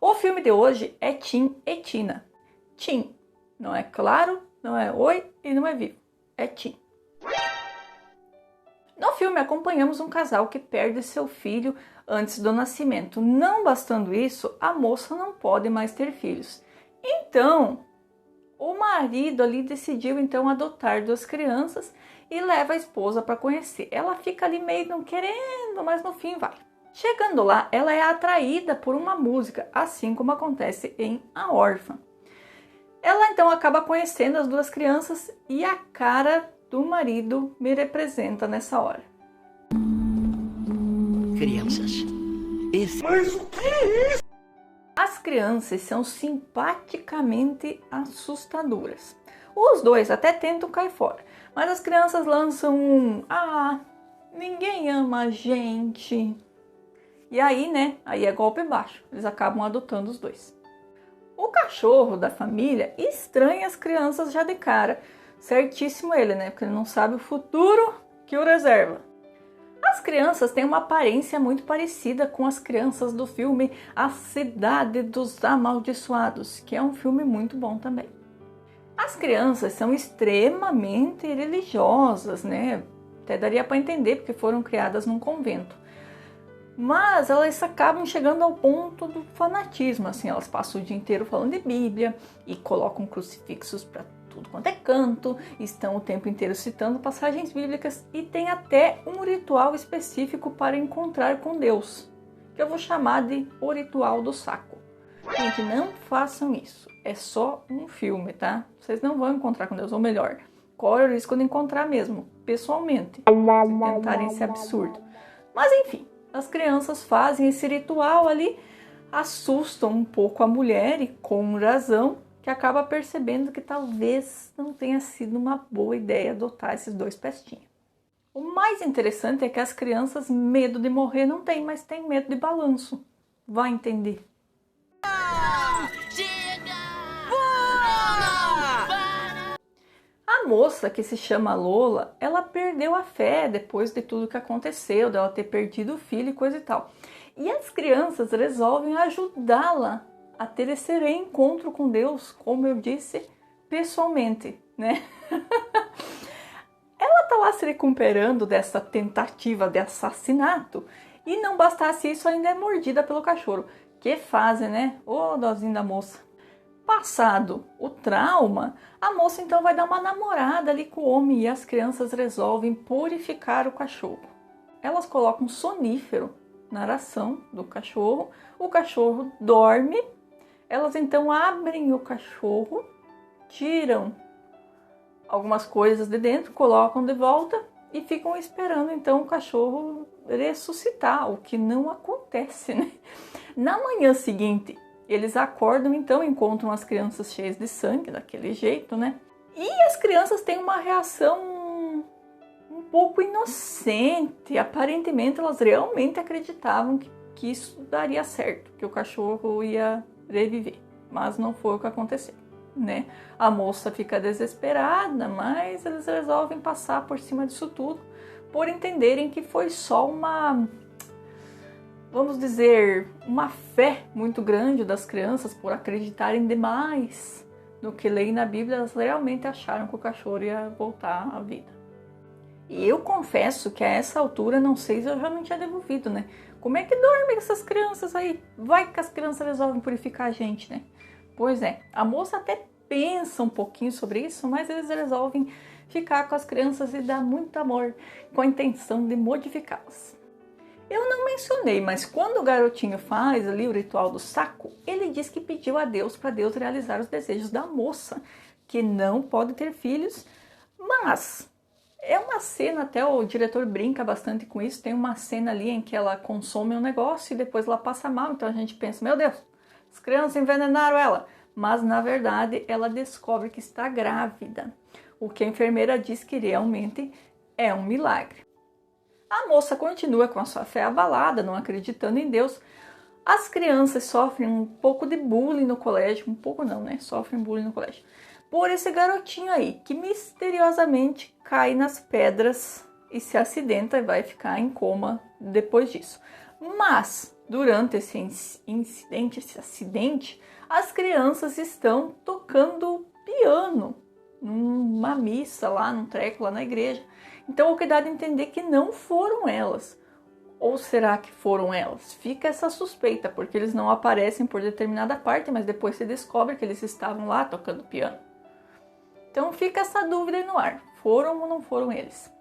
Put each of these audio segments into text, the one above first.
O filme de hoje é Tim e Tina. Tim, não é claro, não é oi e não é vivo. É Tim. No filme acompanhamos um casal que perde seu filho antes do nascimento. Não bastando isso, a moça não pode mais ter filhos. Então, o marido ali decidiu então adotar 2 crianças e leva a esposa para conhecer. Ela fica ali meio não querendo, mas no fim vai. Chegando lá, ela é atraída por uma música, assim como acontece em A Órfã. Ela então acaba conhecendo as 2 crianças e a cara do marido me representa nessa hora. Crianças. Mas o que é isso? As crianças são simpaticamente assustadoras. Os 2 até tentam cair fora, mas as crianças lançam um ninguém ama a gente. E aí, né, aí é golpe baixo, eles acabam adotando os 2. O cachorro da família estranha as crianças já de cara. Certíssimo ele, né, porque ele não sabe o futuro que o reserva. As crianças têm uma aparência muito parecida com as crianças do filme A Cidade dos Amaldiçoados, que é um filme muito bom também. As crianças são extremamente religiosas, né? Até daria para entender porque foram criadas num convento. Mas elas acabam chegando ao ponto do fanatismo, assim, elas passam o dia inteiro falando de Bíblia e colocam crucifixos para tudo quanto é canto, estão o tempo inteiro citando passagens bíblicas e tem até um ritual específico para encontrar com Deus, que eu vou chamar de o ritual do saco. Gente, não façam isso, é só um filme, tá? Vocês não vão encontrar com Deus, ou melhor, corre o risco de encontrar mesmo, pessoalmente, se tentarem esse absurdo. Mas enfim, as crianças fazem esse ritual ali, assustam um pouco a mulher e com razão, que acaba percebendo que talvez não tenha sido uma boa ideia adotar esses 2 pestinhos. O mais interessante é que as crianças medo de morrer não têm, mas têm medo de balanço. Vai entender. A moça, que se chama Lola, ela perdeu a fé depois de tudo que aconteceu, dela ter perdido o filho e coisa e tal. E as crianças resolvem ajudá-la a ter esse reencontro com Deus, como eu disse, pessoalmente, né? Ela tá lá se recuperando dessa tentativa de assassinato e não bastasse isso, ainda é mordida pelo cachorro. Que fase, né? Ô, dozinha da moça. Passado o trauma, a moça então vai dar uma namorada ali com o homem e as crianças resolvem purificar o cachorro. Elas colocam sonífero na ração do cachorro, o cachorro dorme, elas então abrem o cachorro, tiram algumas coisas de dentro, colocam de volta e ficam esperando então o cachorro ressuscitar, o que não acontece, né? Na manhã seguinte, eles acordam, então encontram as crianças cheias de sangue, daquele jeito, né? E as crianças têm uma reação um pouco inocente. Aparentemente, elas realmente acreditavam que isso daria certo, que o cachorro ia reviver. Mas não foi o que aconteceu, né? A moça fica desesperada, mas eles resolvem passar por cima disso tudo, por entenderem que foi só uma... vamos dizer, uma fé muito grande das crianças por acreditarem demais no que leem na Bíblia. Elas realmente acharam que o cachorro ia voltar à vida. E eu confesso que a essa altura, não sei se eu já não tinha devolvido, né? Como é que dormem essas crianças aí? Vai que as crianças resolvem purificar a gente, né? Pois é, a moça até pensa um pouquinho sobre isso, mas eles resolvem ficar com as crianças e dar muito amor, com a intenção de modificá-las. Eu não mencionei, mas quando o garotinho faz ali o ritual do saco, ele diz que pediu a Deus para Deus realizar os desejos da moça, que não pode ter filhos, mas é uma cena, até o diretor brinca bastante com isso, tem uma cena ali em que ela consome um negócio e depois ela passa mal, então a gente pensa, meu Deus, as crianças envenenaram ela, mas na verdade ela descobre que está grávida, o que a enfermeira diz que realmente é um milagre. A moça continua com a sua fé abalada, não acreditando em Deus. As crianças sofrem um pouco de bullying no colégio, um pouco não, né? Sofrem bullying no colégio. Por esse garotinho aí, que misteriosamente cai nas pedras e se acidenta e vai ficar em coma depois disso. Mas durante esse acidente, as crianças estão tocando piano numa missa lá, num treco lá na igreja. Então o que dá de entender que não foram elas. Ou será que foram elas? Fica essa suspeita, porque eles não aparecem por determinada parte, mas depois se descobre que eles estavam lá tocando piano. Então fica essa dúvida aí no ar. Foram ou não foram eles?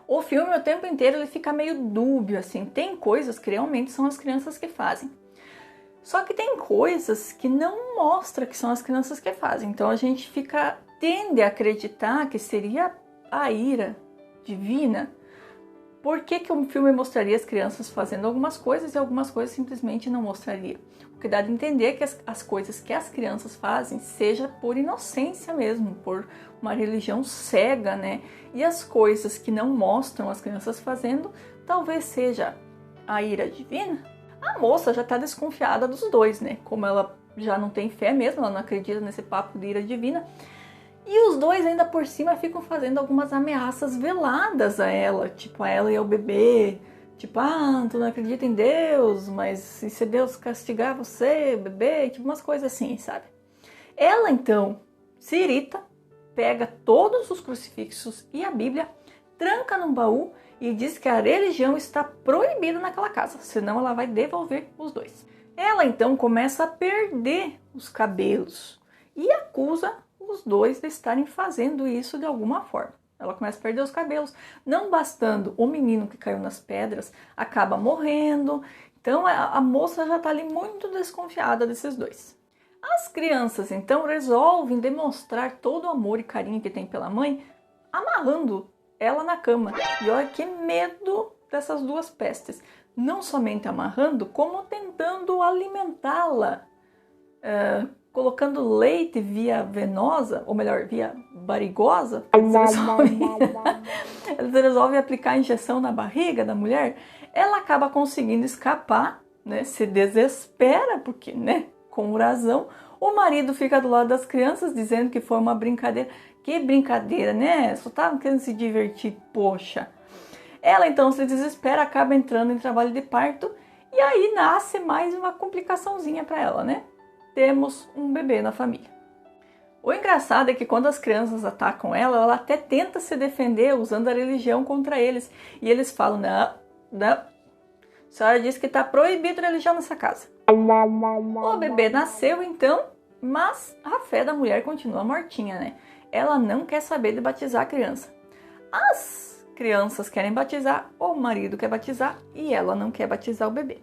O filme, o tempo inteiro, ele fica meio dúbio, assim. Tem coisas que realmente são as crianças que fazem. Só que tem coisas que não mostra que são as crianças que fazem. Então a gente tende a acreditar que seria a ira divina. Por que o filme mostraria as crianças fazendo algumas coisas e algumas coisas simplesmente não mostraria? O que dá de entender é que as coisas que as crianças fazem seja por inocência mesmo, por uma religião cega, né? E as coisas que não mostram as crianças fazendo, talvez seja a ira divina. A moça já está desconfiada dos dois, né? Como ela já não tem fé mesmo, ela não acredita nesse papo de ira divina. E os dois ainda por cima ficam fazendo algumas ameaças veladas a ela, tipo a ela e ao bebê. Tipo, tu não acredita em Deus, mas e se Deus castigar você, bebê? Tipo umas coisas assim, sabe? Ela então se irrita, pega todos os crucifixos e a Bíblia, tranca num baú e diz que a religião está proibida naquela casa, senão ela vai devolver os dois. Ela então começa a perder os cabelos e acusa os dois de estarem fazendo isso de alguma forma. Ela começa a perder os cabelos. Não bastando, o menino que caiu nas pedras acaba morrendo. Então a moça já está ali muito desconfiada desses dois. As crianças então resolvem demonstrar todo o amor e carinho que tem pela mãe, amarrando ela na cama. E olha que medo dessas duas pestes. Não somente amarrando, como tentando alimentá-la. Colocando leite via venosa, ou melhor, via barigosa, eles resolvem aplicar a injeção na barriga da mulher, ela acaba conseguindo escapar, né? Se desespera, porque, né? Com razão, o marido fica do lado das crianças dizendo que foi uma brincadeira. Que brincadeira, né? Só estavam querendo se divertir, poxa. Ela então se desespera, acaba entrando em trabalho de parto, e aí nasce mais uma complicaçãozinha para ela, né? Temos um bebê na família. O engraçado é que quando as crianças atacam ela até tenta se defender usando a religião contra eles. E eles falam, não, a senhora disse que está proibido religião nessa casa. O bebê nasceu então, mas a fé da mulher continua mortinha, né? Ela não quer saber de batizar a criança. As crianças querem batizar, o marido quer batizar e ela não quer batizar o bebê.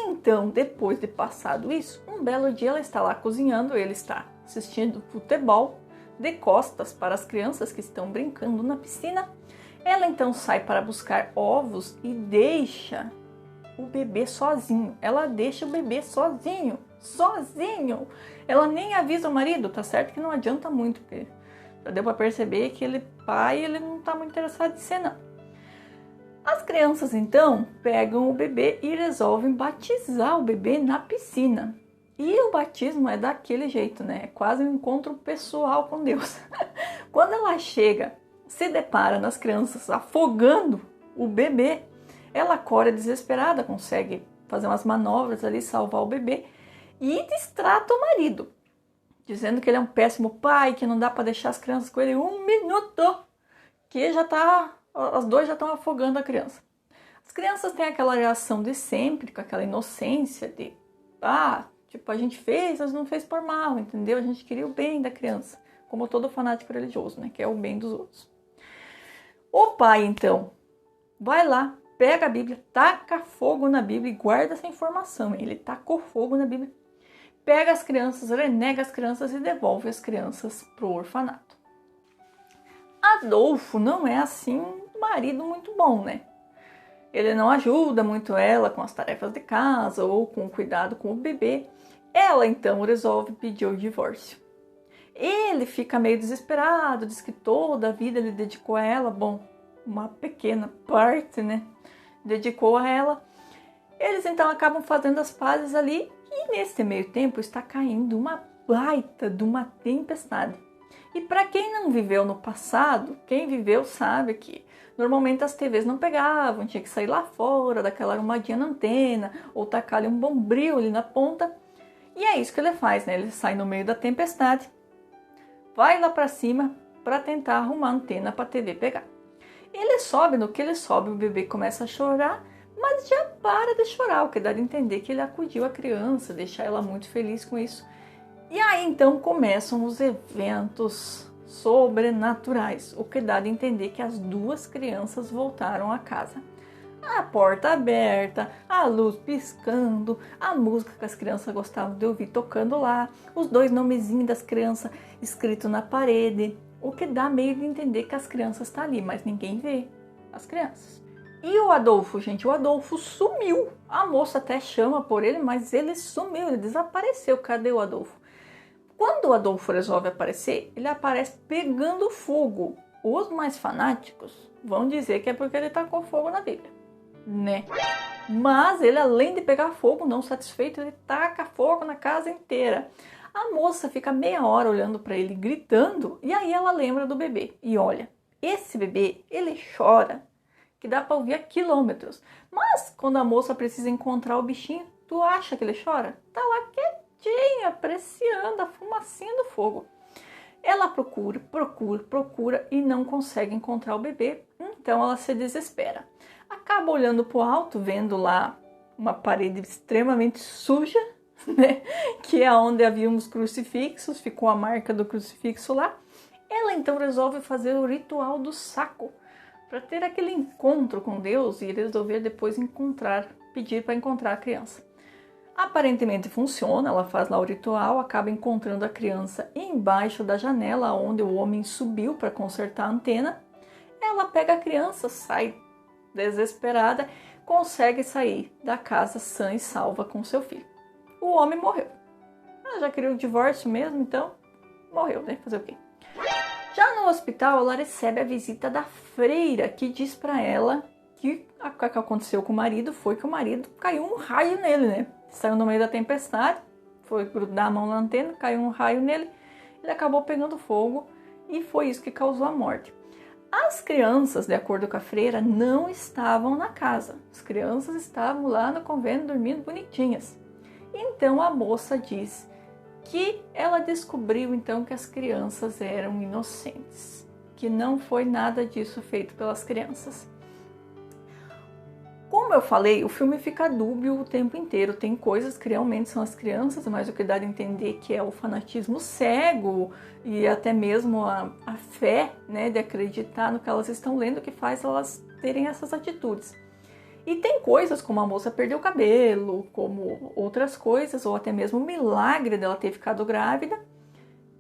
Então, depois de passado isso, um belo dia ela está lá cozinhando, ele está assistindo futebol, de costas para as crianças que estão brincando na piscina. Ela então sai para buscar ovos e deixa o bebê sozinho. Ela deixa o bebê sozinho. Ela nem avisa o marido, tá certo que não adianta muito, porque já deu para perceber que ele não está muito interessado em ser, não. As crianças então pegam o bebê e resolvem batizar o bebê na piscina. E o batismo é daquele jeito, né? É quase um encontro pessoal com Deus. Quando ela chega, se depara nas crianças afogando o bebê, ela acorda desesperada, consegue fazer umas manobras ali, salvar o bebê e distrata o marido, dizendo que ele é um péssimo pai, que não dá para deixar as crianças com ele 1 minuto, que as duas já estão afogando a criança. As crianças têm aquela reação de sempre, com aquela inocência de, a gente fez, mas não fez por mal, entendeu? A gente queria o bem da criança, como todo fanático religioso, né? Que é o bem dos outros. O pai, então, vai lá, pega a Bíblia, taca fogo na Bíblia e guarda essa informação. Ele tacou fogo na Bíblia, pega as crianças, renega as crianças e devolve as crianças pro orfanato. Adolfo não é assim um marido muito bom, né? Ele não ajuda muito ela com as tarefas de casa ou com o cuidado com o bebê. Ela então resolve pedir o divórcio. Ele fica meio desesperado, diz que toda a vida ele dedicou a ela, uma pequena parte, né? Dedicou a ela. Eles então acabam fazendo as pazes ali e nesse meio tempo está caindo uma baita de uma tempestade. E para quem não viveu no passado, quem viveu sabe que normalmente as TVs não pegavam, tinha que sair lá fora, daquela arrumadinha na antena, ou tacar ali um bombril ali na ponta. E é isso que ele faz, né? Ele sai no meio da tempestade, vai lá para cima para tentar arrumar a antena para a TV pegar. Ele sobe, no que ele sobe, o bebê começa a chorar, mas já para de chorar, o que dá de entender que ele acudiu a criança, deixar ela muito feliz com isso. E aí então começam os eventos sobrenaturais, o que dá de entender que as duas crianças voltaram a casa. A porta aberta, a luz piscando, a música que as crianças gostavam de ouvir tocando lá, os 2 nomezinhos das crianças escritos na parede, o que dá meio de entender que as crianças estão ali, mas ninguém vê as crianças. E o Adolfo, gente, o Adolfo sumiu. A moça até chama por ele, mas ele sumiu, ele desapareceu. Cadê o Adolfo? Quando o Adolfo resolve aparecer, ele aparece pegando fogo. Os mais fanáticos vão dizer que é porque ele tacou fogo na Bíblia, né? Mas ele, além de pegar fogo, não satisfeito, ele taca fogo na casa inteira. A moça fica meia hora olhando para ele, gritando, e aí ela lembra do bebê. E olha, esse bebê, ele chora, que dá para ouvir a quilômetros. Mas quando a moça precisa encontrar o bichinho, tu acha que ele chora? Tá lá quietinho, apreciando a fumacinha do fogo. Ela procura e não consegue encontrar o bebê, então ela se desespera. Acaba olhando para o alto, vendo lá uma parede extremamente suja, né? Que é onde havia uns crucifixos, ficou a marca do crucifixo lá. Ela então resolve fazer o ritual do saco, para ter aquele encontro com Deus e resolver depois pedir para encontrar a criança. Aparentemente funciona, ela faz lá o ritual, acaba encontrando a criança embaixo da janela onde o homem subiu para consertar a antena. Ela pega a criança, sai desesperada, consegue sair da casa sã e salva com seu filho. O homem morreu. Ela já queria o divórcio mesmo, então morreu, né? Fazer o quê? Já no hospital, ela recebe a visita da freira, que diz para ela que o que aconteceu com o marido foi que o marido caiu um raio nele, né? Saiu no meio da tempestade, foi grudar a mão na antena, caiu um raio nele, ele acabou pegando fogo e foi isso que causou a morte. As crianças, de acordo com a freira, não estavam na casa. As crianças estavam lá no convento dormindo bonitinhas. Então a moça diz que ela descobriu então que as crianças eram inocentes, que não foi nada disso feito pelas crianças. Como eu falei, o filme fica dúbio o tempo inteiro. Tem coisas que realmente são as crianças, mas o que dá a entender que é o fanatismo cego e até mesmo a fé, né, de acreditar no que elas estão lendo que faz elas terem essas atitudes. E tem coisas como a moça perder o cabelo, como outras coisas, ou até mesmo o milagre dela ter ficado grávida,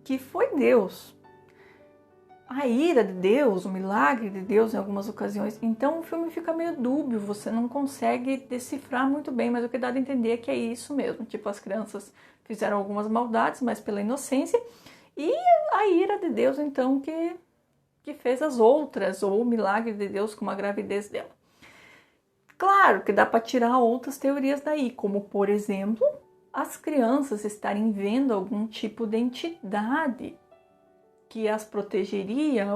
que foi Deus. A ira de Deus, o milagre de Deus em algumas ocasiões. Então o filme fica meio dúbio, você não consegue decifrar muito bem, mas o que dá a entender é que é isso mesmo. Tipo, as crianças fizeram algumas maldades, mas pela inocência, e a ira de Deus então que fez as outras, ou o milagre de Deus com a gravidez dela. Claro que dá para tirar outras teorias daí, como por exemplo, as crianças estarem vendo algum tipo de entidade que as protegeria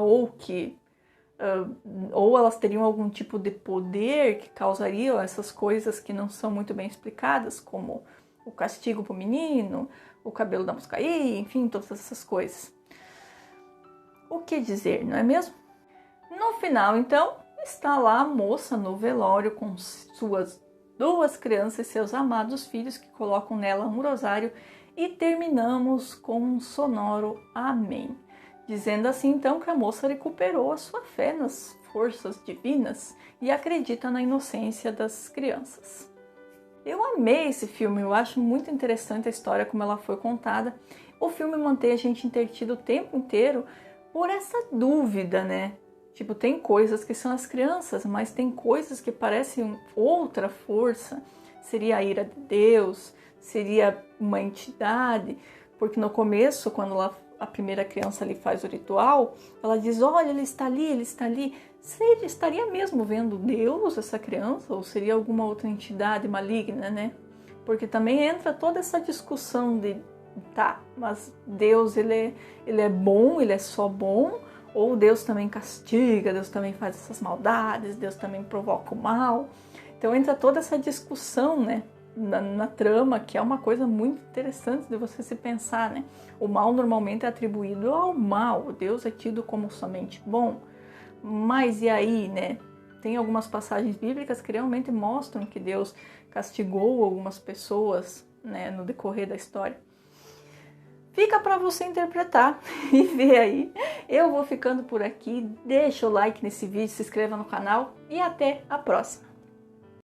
ou elas teriam algum tipo de poder que causaria essas coisas que não são muito bem explicadas, como o castigo para o menino, o cabelo da moça cair, enfim, todas essas coisas. O que dizer, não é mesmo? No final, então, está lá a moça no velório com suas 2 crianças e seus amados filhos que colocam nela um rosário e terminamos com um sonoro amém. Dizendo assim então que a moça recuperou a sua fé nas forças divinas e acredita na inocência das crianças. Eu amei esse filme, eu acho muito interessante a história como ela foi contada. O filme mantém a gente entretido o tempo inteiro por essa dúvida, né? Tipo, tem coisas que são as crianças, mas tem coisas que parecem outra força. Seria a ira de Deus, seria uma entidade, porque no começo, quando a primeira criança ali faz o ritual, ela diz, olha, ele está ali, ele está ali. Você estaria mesmo vendo Deus, essa criança, ou seria alguma outra entidade maligna, né? Porque também entra toda essa discussão de Tá, mas Deus, ele é bom, ele é só bom? Ou Deus também castiga, Deus também faz essas maldades, Deus também provoca o mal? Então entra toda essa discussão, né, na trama, que é uma coisa muito interessante de você se pensar, né? O mal normalmente é atribuído ao mal, Deus é tido como somente bom. Mas e aí, né? Tem algumas passagens bíblicas que realmente mostram que Deus castigou algumas pessoas, né, no decorrer da história. Fica para você interpretar e ver aí. Eu vou ficando por aqui. Deixa o like nesse vídeo, se inscreva no canal e até a próxima.